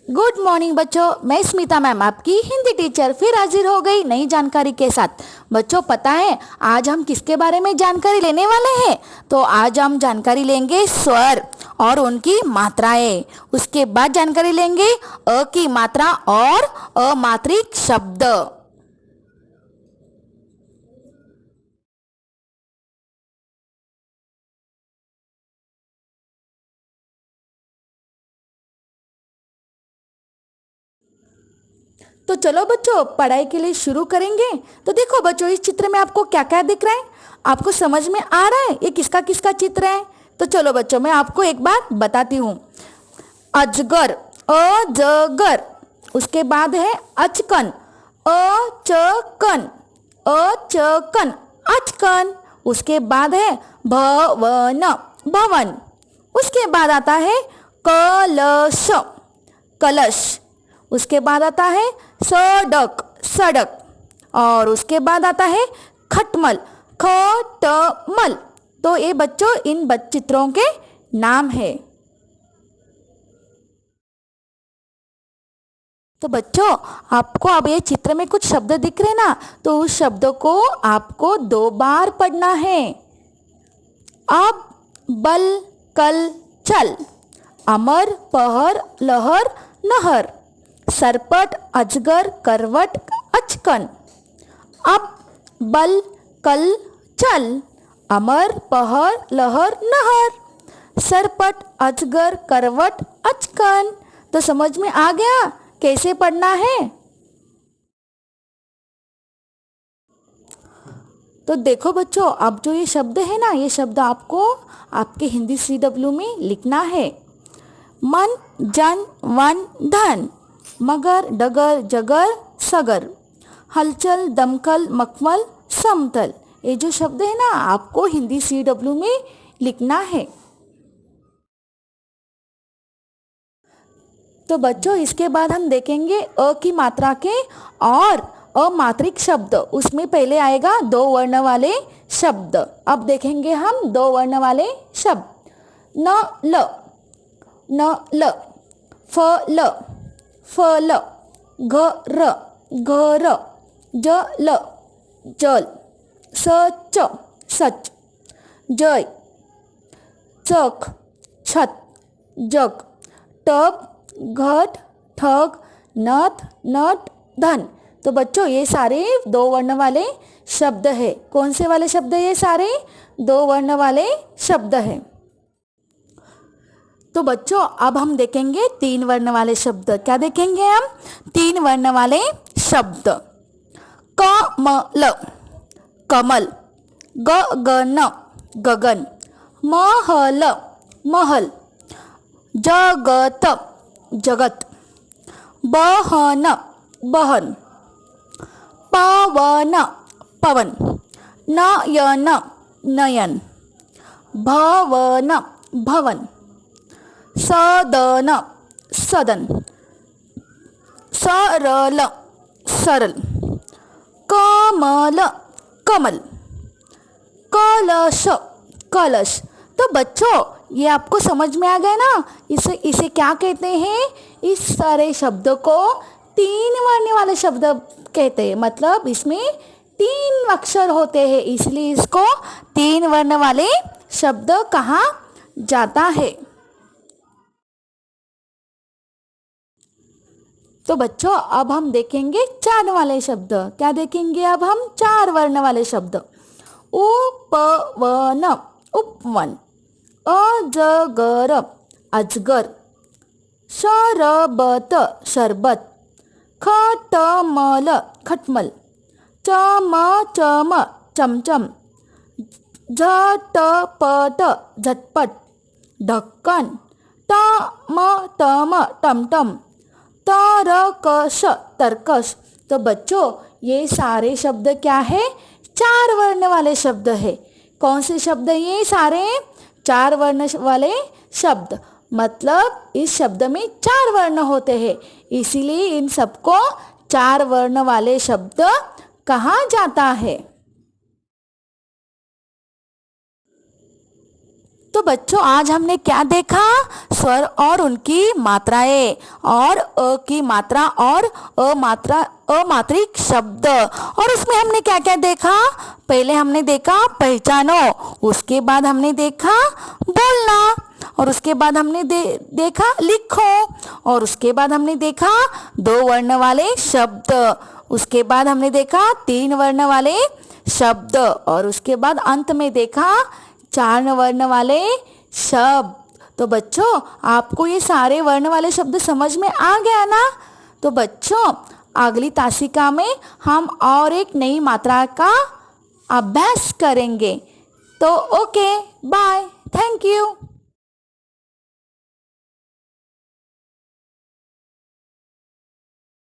Good morning बच्चों, मैं Smita ma'am आपकी हिंदी टीचर फिर हाजिर हो गई नई जानकारी के साथ। बच्चों पता है आज हम किसके बारे में जानकारी लेने वाले हैं? तो आज हम जानकारी लेंगे स्वर और उनकी मात्राएं। उसके बाद जानकारी लेंगे अ की मात्रा और अमात्रिक शब्द। तो चलो बच्चों पढ़ाई के लिए शुरू करेंगे। तो देखो बच्चों इस चित्र में आपको क्या क्या दिख रहा है? आपको समझ में आ रहा है ये किसका किसका चित्र है? तो चलो बच्चों मैं आपको एक बात बताती हूँ। अजगर, अजगर। उसके बाद है अचकन, अचकन, अचकन, अचकन। उसके बाद है भवन, भवन। उसके बाद आता है कलश, कलश। उसके बाद आता है सड़क, सड़क। और उसके बाद आता है खटमल, खटमल। तो ये बच्चों इन चित्रों के नाम है। तो बच्चों आपको अब ये चित्र में कुछ शब्द दिख रहे ना, तो उस शब्द को आपको 2 बार पढ़ना है। अब बल कल चल, अमर पहर लहर नहर, सरपट अजगर करवट अचकन। अब बल कल चल, अमर पहर लहर नहर, सरपट अजगर करवट अचकन। तो समझ में आ गया कैसे पढ़ना है? तो देखो बच्चों अब जो ये शब्द है ना, ये शब्द आपको आपके हिंदी CW में लिखना है। मन जन वन धन, मगर डगर जगर सगर, हलचल दमकल मखमल समतल। ये जो शब्द है ना आपको हिंदी CW में लिखना है। तो बच्चों इसके बाद हम देखेंगे अ की मात्रा के और अमात्रिक शब्द। उसमें पहले आएगा 2 वर्ण वाले शब्द। अब देखेंगे हम 2 वर्ण वाले शब्द। न ल, न ल, फ ल, फल, घर, घर, जल, जल, सच, सच, जय, चक, छत, जग, टब, घट, ठग, नथ, नट, धन। तो बच्चों ये सारे 2 वर्ण वाले शब्द है। कौन से वाले शब्द है? ये सारे 2 वर्ण वाले शब्द है। तो बच्चों अब हम देखेंगे 3 वर्ण वाले शब्द। क्या देखेंगे हम? 3 वर्ण वाले शब्द। कमल, कमल, गगन, गगन, महल, महल, जगत, जगत, बहन, बहन, पवन, पवन, नयन, नयन, भवन, भवन, सदन, सदन, सरल, सरल, कमल, कमल, कलश, कलश। तो बच्चों ये आपको समझ में आ गया ना? इसे इसे क्या कहते हैं? इस सारे शब्द को 3 वर्ण वाले शब्द कहते हैं। मतलब इसमें 3 अक्षर होते हैं, इसलिए इसको 3 वर्ण वाले शब्द कहा जाता है। तो बच्चों अब हम देखेंगे 4 वाले शब्द। क्या देखेंगे अब हम? 4 वर्ण वाले शब्द। उपवन, उपवन, अजगर, अजगर, शरबत, शरबत, खटमल, खटमल, चमचम, चमचम, झटपट, झटपट, ढक्कन, टमटम, टमटम, तरकश, तरकश। तो बच्चों ये सारे शब्द क्या है? 4 वर्ण वाले शब्द है। कौन से शब्द है ये सारे? 4 वर्ण वाले शब्द। मतलब इस शब्द में 4 वर्ण होते हैं, इसीलिए इन सबको 4 वर्ण वाले शब्द कहा जाता है। तो बच्चों आज हमने क्या देखा? स्वर और उनकी मात्राएं और अ की मात्रा और अमात्रिक शब्द। और उसमें हमने क्या क्या देखा? पहले हमने देखा पहचानो, उसके बाद हमने देखा बोलना, और उसके बाद हमने देखा लिखो, और उसके बाद हमने देखा 2 वर्ण वाले शब्द, उसके बाद हमने देखा 3 वर्ण वाले शब्द, और उसके बाद अंत में देखा 4 वर्ण वाले शब्द। तो बच्चों आपको ये सारे वर्ण वाले शब्द समझ में आ गया ना? तो बच्चों अगली तासिका में हम और एक नई मात्रा का अभ्यास करेंगे। तो ओके, बाय, थैंक यू।